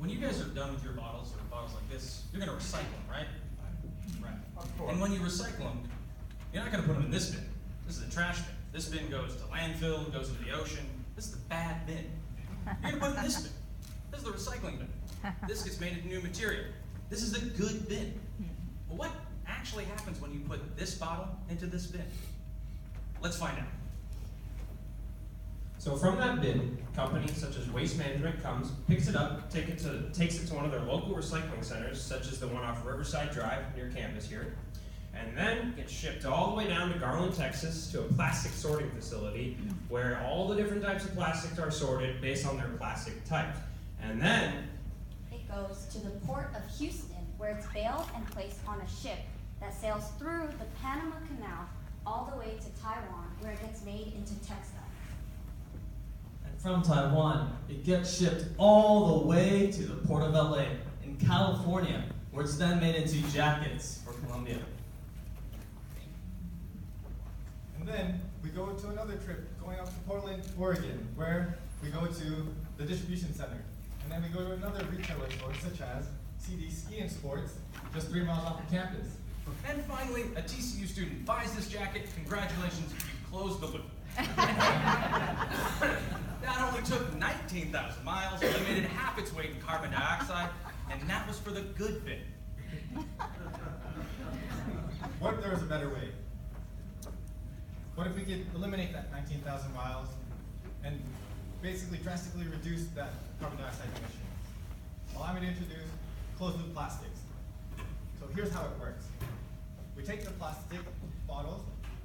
when you guys are done with your bottles, or bottles like this, you're going to recycle them, right? Right. Of course. And when you recycle them, you're not going to put them in this bin. This is the trash bin. This bin goes to landfill, goes into the ocean. This is the bad bin. You're going to put it in this bin. This is the recycling bin. This gets made into new material. This is the good bin. But what actually happens when you put this bottle into this bin? Let's find out. So from that bin, companies such as Waste Management comes, picks it up, takes it to one of their local recycling centers, such as the one off Riverside Drive near campus here, and then gets shipped all the way down to Garland, Texas, to a plastic sorting facility where all the different types of plastics are sorted based on their plastic type. And then it goes to the port of Houston, where it's baled and placed on a ship that sails through the Panama Canal all the way to Taiwan, where it gets made into textiles. And from Taiwan, it gets shipped all the way to the port of LA in California, where it's then made into jackets for Colombia. And then we go to another trip going up to Portland, Oregon, where we go to the distribution center. And then we go to another retailer store, such as CD Ski and Sports, just 3 miles off the campus. And finally, a TCU student buys this jacket. Congratulations, you closed the loop. That only took 19,000 miles, but it made it half its weight in carbon dioxide, and that was for the good bit. What if there was a better way? What if we could eliminate that 19,000 miles and basically drastically reduce that carbon dioxide emission? Allow me to introduce closed-loop plastics. So here's how it works. We take the plastic bottles,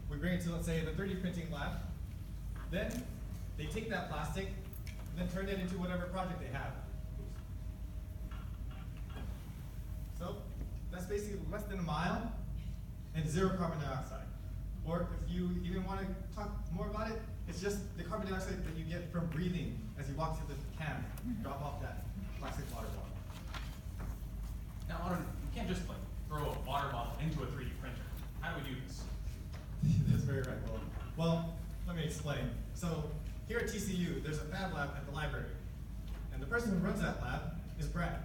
we bring it to, let's say, the 3D printing lab. Then they take that plastic and then turn it into whatever project they have. So that's basically less than a mile and 0 carbon dioxide. Or if you even want to talk more about it, it's just the carbon dioxide that you get from breathing as you walk to the can, drop off that plastic water bottle. Now, you can't just like throw a water bottle into a 3D printer. How do we do this? That's very right, Will. Well, let me explain. So here at TCU, there's a fab lab at the library. And the person who runs that lab is Brad.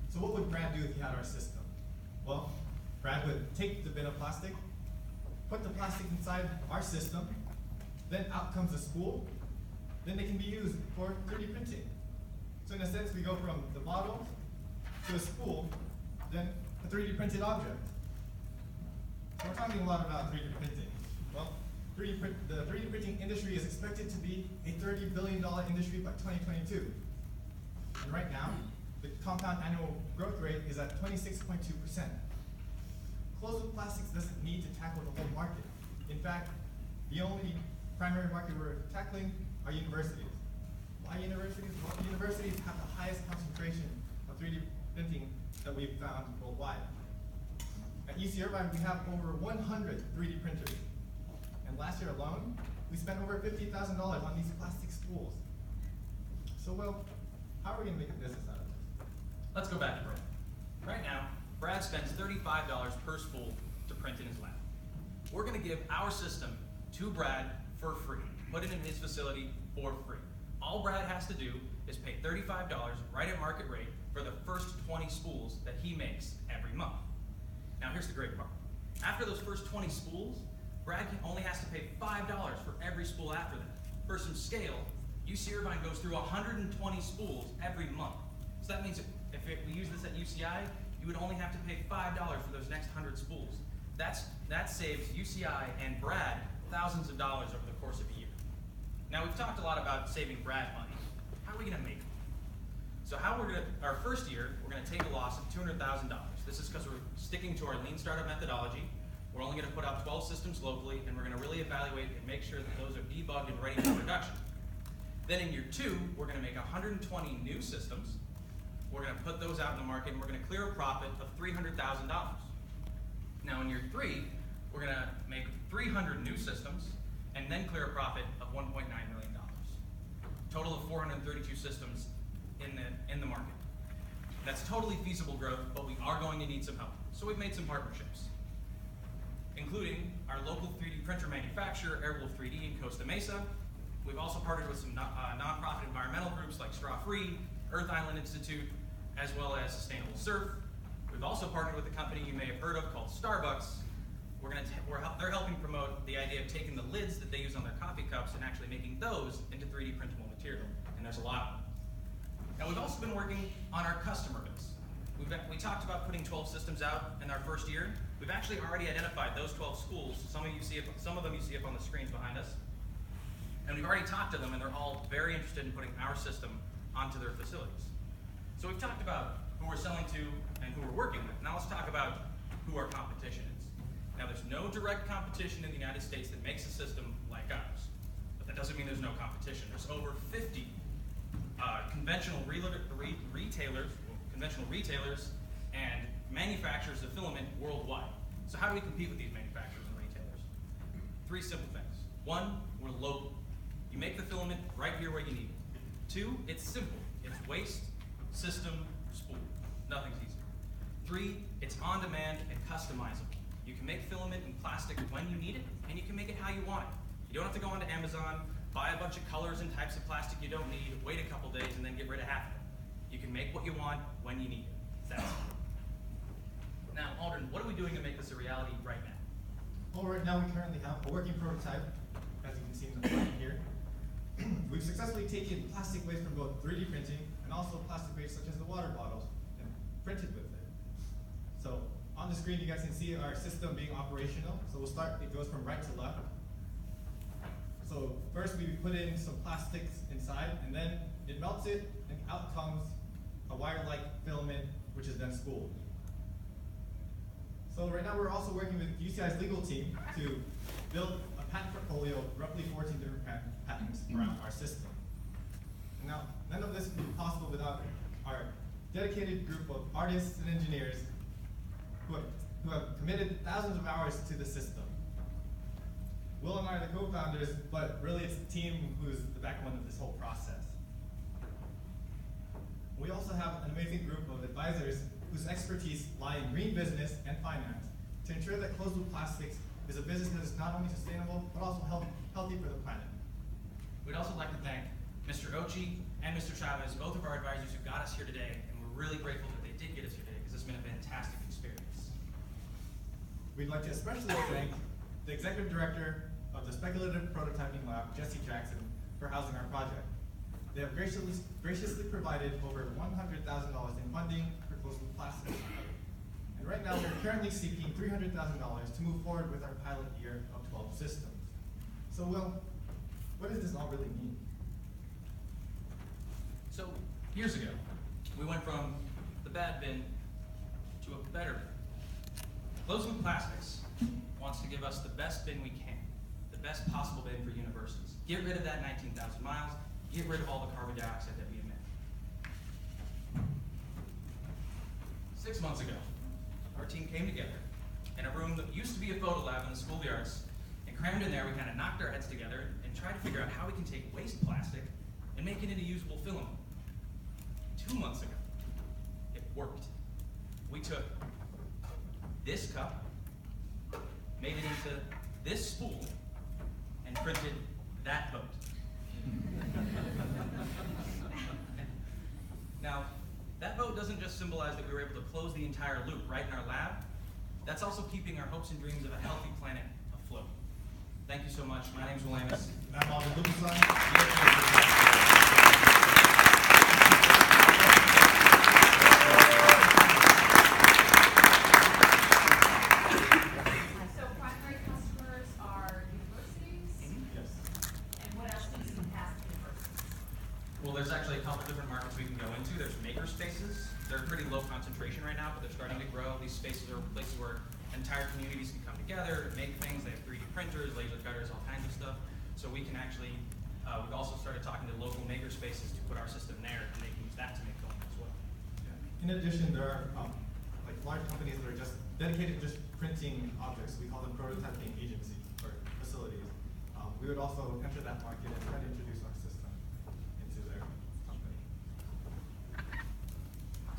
So what would Brad do if he had our system? Well, Brad would take the bin of plastic, put the plastic inside our system, then out comes a spool, then they can be used for 3D printing. So in a sense, we go from the bottle to a spool, then a 3D printed object. So we're talking a lot about 3D printing. Well, the 3D printing industry is expected to be a $30 billion industry by 2022. And right now, the compound annual growth rate is at 26.2%. Closed-loop plastics doesn't need to tackle the whole market. In fact, the only primary market we're tackling are universities. Why universities? Well, universities have the highest concentration of 3D printing that we've found worldwide. At UC Irvine, we have over 100 3D printers. And last year alone, we spent over $50,000 on these plastic spools. So, well, how are we going to make a business out of this? Let's go back to Brad. Right now, Brad spends $35 per spool to print in his lab. We're going to give our system to Brad for free, put it in his facility for free. All Brad has to do is pay $35 right at market rate for the first 20 spools that he makes every month. Now here's the great part. After those first 20 spools, Brad only has to pay $5 for every spool after that. For some scale, UC Irvine goes through 120 spools every month. So that means if we use this at UCI, you would only have to pay $5 for those next 100 spools. That saves UCI and Brad thousands of dollars over the course of a year. Now we've talked a lot about saving Brad money. How are we going to make it? So our first year, we're going to take a loss of $200,000. This is because we're sticking to our lean startup methodology. We're only going to put out 12 systems locally, and we're going to really evaluate and make sure that those are debugged and ready for production. Then in year 2, we're going to make 120 new systems. We're going to put those out in the market, and we're going to clear a profit of $300,000. Now in year 3, we're going to make 300 new systems, and then clear a profit of $1.9 million. Total of 432 systems in the market. That's totally feasible growth, but we are going to need some help. So we've made some partnerships, including our local 3D printer manufacturer, Airwolf 3D in Costa Mesa. We've also partnered with some nonprofit environmental groups like Straw Free, Earth Island Institute, as well as sustainable surf. We've also partnered with a company you may have heard of called Starbucks. They're helping promote the idea of taking the lids that they use on their coffee cups and actually making those into 3D printable material, and there's a lot of them. Now, we've also been working on our customer base. We talked about putting 12 systems out in our first year. We've actually already identified those 12 schools. Some of them you see up on the screens behind us. And we've already talked to them, and they're all very interested in putting our system onto their facilities. So we've talked about who we're selling to and who we're working with. Now let's talk about who our competition is. Now, there's no direct competition in the United States that makes a system like ours. But that doesn't mean there's no competition. There's over 50 conventional retailers and manufacturers of filament worldwide. So how do we compete with these manufacturers and retailers? 3 simple things. 1, we're local. You make the filament right here where you need it. 2, it's simple. It's waste, system, spool. Nothing's easier. 3, it's on demand and customizable. You can make filament in plastic when you need it, and you can make it how you want it. You don't have to go onto Amazon, buy a bunch of colors and types of plastic you don't need, wait a couple days, and then get rid of half of it. You can make what you want when you need it. It's that simple. Now, Aldrin, what are we doing to make this a reality right now? Well, right now we currently have a working prototype, as you can see in the front here. We've successfully taken plastic waste from both 3D printing and also plastic waste such as the water bottles and printed with it. So on the screen you guys can see our system being operational. So we'll start, it goes from right to left. So first we put in some plastics inside, and then it melts it, and out comes a wire-like filament, which is then spooled. So right now we're also working with UCI's legal team to build a patent portfolio of roughly 14 different patents around our system. Now, none of this would be possible without our dedicated group of artists and engineers who have committed thousands of hours to the system. Will and I are the co-founders, but really it's the team who's the backbone of this whole process. We also have an amazing group of advisors whose expertise lie in green business and finance to ensure that closed-loop plastics is a business that is not only sustainable, but also healthy for the planet. We'd also like to thank Mr. Ochi and Mr. Chavez, both of our advisors who got us here today, and we're really grateful that they did get us here today because it's been a fantastic experience. We'd like to especially thank the Executive Director of the Speculative Prototyping Lab, Jesse Jackson, for housing our project. They have graciously provided over $100,000 in funding for closed-loop plastics. And right now, we're currently seeking $300,000 to move forward with our pilot year of 12 systems. So, Will, what does this all really mean? So, years ago, we went from the bad bin to a better bin. Closed-loop Plastics wants to give us the best bin we can, the best possible bin for universities. Get rid of that 19,000 miles, get rid of all the carbon dioxide that we emit. 6 months ago, our team came together in a room that used to be a photo lab in the School of the Arts, and crammed in there, we kind of knocked our heads together and tried to figure out how we can take waste plastic and make it into usable filament. 2 months ago, it worked. We took this cup, made it into this spool, and printed that boat. Now, that boat doesn't just symbolize that we were able to close the entire loop right in our lab. That's also keeping our hopes and dreams of a healthy planet afloat. Thank you so much. My name's Will Amos. And I'm Alden Lubenstein. So primary customers are universities, Yes. and what else needs to pass universities? Well, there's actually a couple different markets we can go into. There's maker spaces. They're pretty low concentration right now, but they're starting to grow. These spaces are places where entire communities can come together, make things. They have 3D printers, laser cutters, all kinds of stuff. So we can actually, we've also started talking to local maker spaces to put our system there, and they can use that to make filament as well. In addition, there are like large companies that are just dedicated to just printing objects. We call them prototyping agencies or facilities. We would also enter that market and try to introduce our system into their company.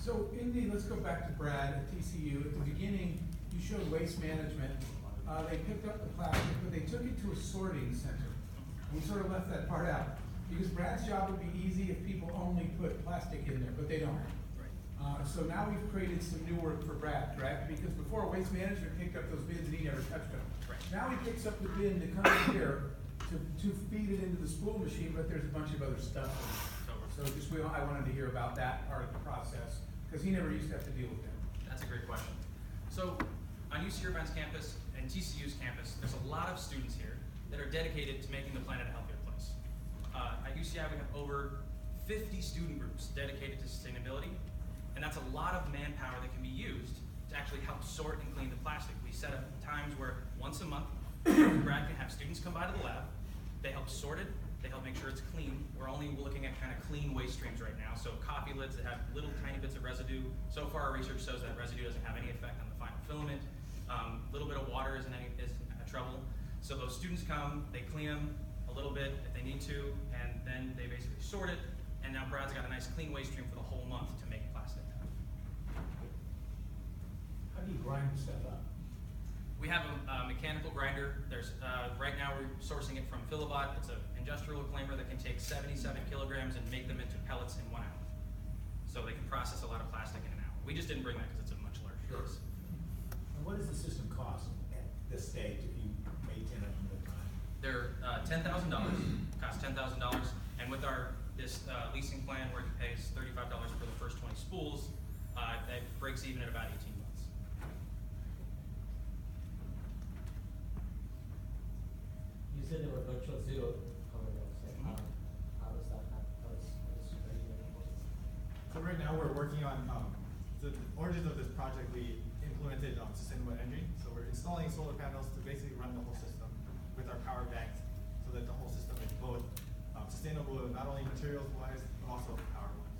So let's go back to Brad at TCU. At the beginning, you showed waste management. They picked up the plastic, but they took it to a sorting center. And we sort of left that part out. Because Brad's job would be easy if people only put plastic in there, but they don't. Right. So now we've created some new work for Brad, correct? Because before Waste Management picked up those bins and he never touched them. Right. Now he picks up the bin to come in here to feed it into the spool machine, but there's a bunch of other stuff in it. So just, I wanted to hear about that part of the process, because he never used to have to deal with them. That's a great question. So on UC Irvine's campus and TCU's campus, there's a lot of students here that are dedicated to making the planet a healthier place. At UCI, we have over 50 student groups dedicated to sustainability, and that's a lot of manpower that can be used to actually help sort and clean the plastic. We set up times where once a month, Brad can have students come by to the lab, they help sort it, they help make sure it's clean. We're only looking at kind of clean waste streams right now, so coffee lids that have little tiny bits of residue. So far, our research shows that residue doesn't have any effect on the final filament. A little bit of water isn't trouble. So those students come, they clean them a little bit if they need to, and then they basically sort it, and now Brad's got a nice clean waste stream for the whole month to make plastic. How do you grind the stuff up? We have a mechanical grinder. There's right now we're sourcing it from Philibot. It's an industrial reclaimer that can take 77 kilograms and make them into pellets in 1 hour. So they can process a lot of plastic in an hour. We just didn't bring that because it's a much larger piece. And what does the system cost at this stage if you maintain it all the time? They're $10,000, cost $10,000, and with this leasing plan where he pays $35 for the first 20 spools, that breaks even at about 18 months. You said there were virtual zero corridors. Like how does that happen? How is very important? So right now we're working on the origins of this project. We implemented sustainable energy. So we're installing solar panels to basically run the whole system with our power banks, so that the whole system is both sustainable, not only materials wise, but also power wise.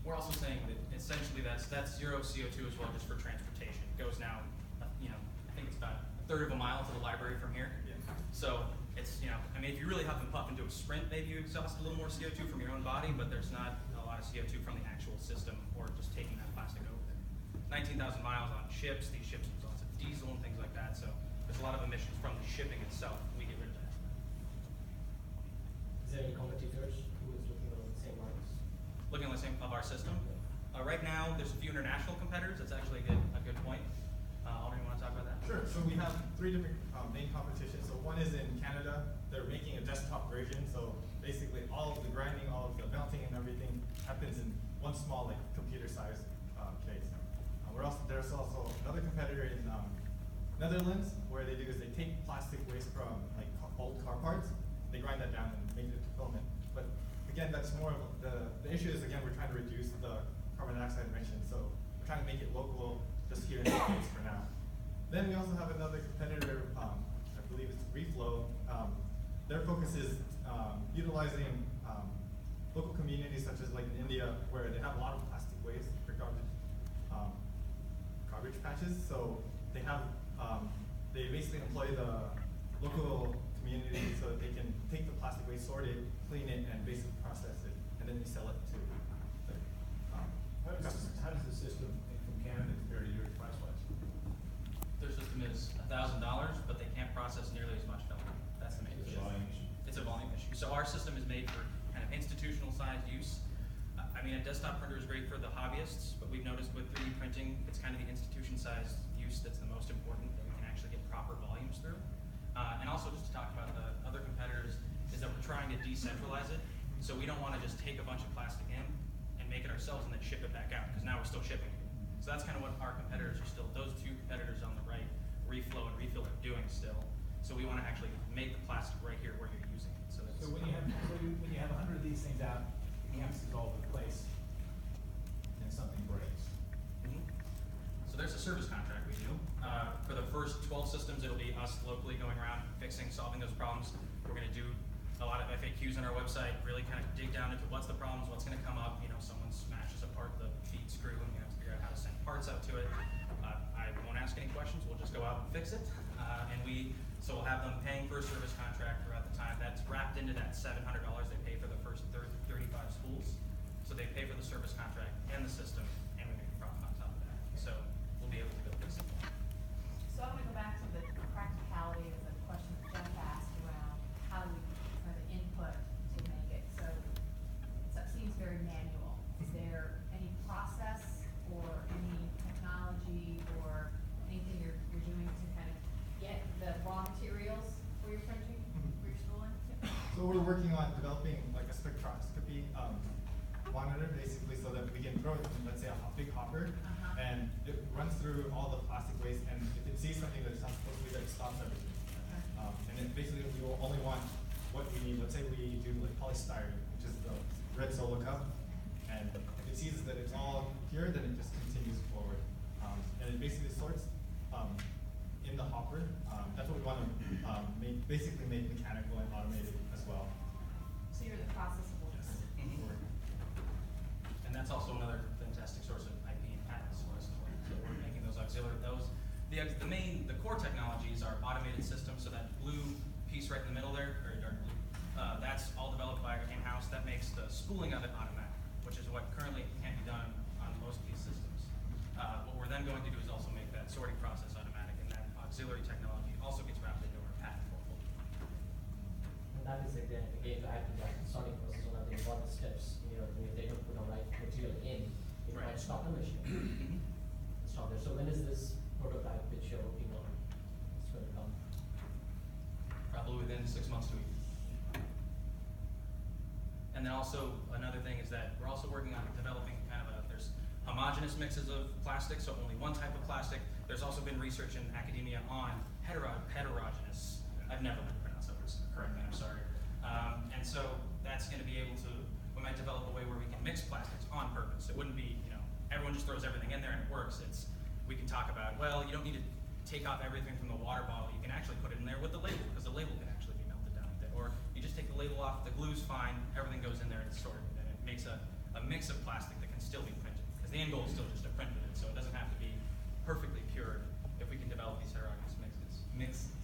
We're also saying that essentially that's zero CO2 as well, just for transportation. It goes now, I think it's about a third of a mile to the library from here. Yeah. So it's, I mean, if you really huff and puff into a sprint, maybe you exhaust a little more CO2 from your own body, but there's not a lot of CO2 from the actual system or just taking that plastic over there. 19,000 miles on ships. These ships use lots of diesel and things like that. So there's a lot of emissions from the shipping itself. We get rid of that. Is there any competitors who is looking along the same lines? Looking at the same of our system. Right now, there's a few international competitors. That's actually a good point. Alden, you want to talk about that? Sure. So we have 3 different main competitions. So one is in Canada. They're making a desktop version. So basically, all of the grinding, all of the melting, and everything happens in one small, like computer-sized case. There's also another competitor in Netherlands, where they do is they take plastic waste from like old car parts, they grind that down and make it into filament. But again, that's more of the issue is again we're trying to reduce the carbon dioxide emissions. So we're trying to make it local, just here in the States for now. Then we also have another competitor, I believe it's Reflow. Their focus is utilizing local communities such as like in India, where they have a lot of plastic waste for garbage patches. So they have they basically employ the local community so that they can take the plastic waste, sort it, clean it, and basically process it, and then they sell it to the customers. How does the system from Canada compare to yours price-wise? Their system is $1,000, but they can't process nearly as much filament. That's the main It's a issue. volume issue. It's a volume issue. So our system is made for kind of institutional sized use. I mean, a desktop printer is great for the hobbyists, but we've noticed with 3D printing, it's kind of the institution sized use that's the most important, that we can actually get proper volumes through. And also just to talk about the other competitors, is that we're trying to decentralize it. So we don't want to just take a bunch of plastic in and make it ourselves and then ship it back out, because now we're still shipping it. So that's kind of what our competitors are still, those 2 competitors on the right, Reflow and Refill, are doing still. So we want to actually make the plastic right here where you're using it. So, that's, So when you have 100 of these things out, campuses all over the place, and something breaks. So there's a service contract we do. For the first 12 systems, it'll be us locally going around fixing, solving those problems. We're going to do a lot of FAQs on our website, really kind of dig down into what's the problems, what's going to come up. Someone smashes apart the feed screw and we have to figure out how to send parts out to it. I won't ask any questions. We'll just go out and fix it. So we'll have them paying for a service contract throughout the time. That's wrapped into that $700 they pay for the first 35 spools. So they pay for the service contract and the system, and we make a profit on top of that. So we'll be able to build this. So I'm gonna go back to the practicality of the question that Jeff asked around how do we kind of input to make it. So it seems very manual. Is there any process So we're working on developing like a spectroscopy monitor, basically, so that we can throw it in, let's say, a big hopper, and it runs through all the plastic waste, and if it sees something that's not supposed to be there, it stops everything. And then basically we will only want what we need. Let's say we do like polystyrene, which is the red solo cup, and if it sees that it's all pure, then it just continues forward. And it basically sorts in the hopper. That's what we want to basically make mechanical and automated as well. So you're in the process of working on it. And that's also another fantastic source of IP and patents for us. So we're making those auxiliary, the core technologies are automated systems, so that blue piece right in the middle there, very dark blue, that's all developed by in-house. That makes the spooling of it automatic, which is what currently can't be done on most of these systems. What we're then going to do is also make that sorting process automatic, and that auxiliary technology also gets wrapped into our patent portfolio. And that is again to add to that sorting process, one of the important steps. You know, if they don't put the right material in, it Right. might stop the machine. Stop there. So when is this prototype which you're working on? It's going to come. Probably within 6 months to a year. And then also, another thing is that we're also working on developing there's homogeneous mixes of plastic, so only one type of plastic. There's also been research in academia on heterogeneous. I've never been pronounced that word correctly, I'm sorry. And so that's gonna be able to, we might develop a way where we can mix plastics on purpose. It wouldn't be, everyone just throws everything in there and it works. We can talk about, well, you don't need to take off everything from the water bottle. You can actually put it in there with the label, because the label can actually be melted down with it. Or you just take the label off, the glue's fine, everything goes in there and it's sorted, and it makes a mix of plastic that can still be printed. Because the end goal is still just to print it, so it doesn't have to be perfectly pure if we can develop these heterogeneous mixes.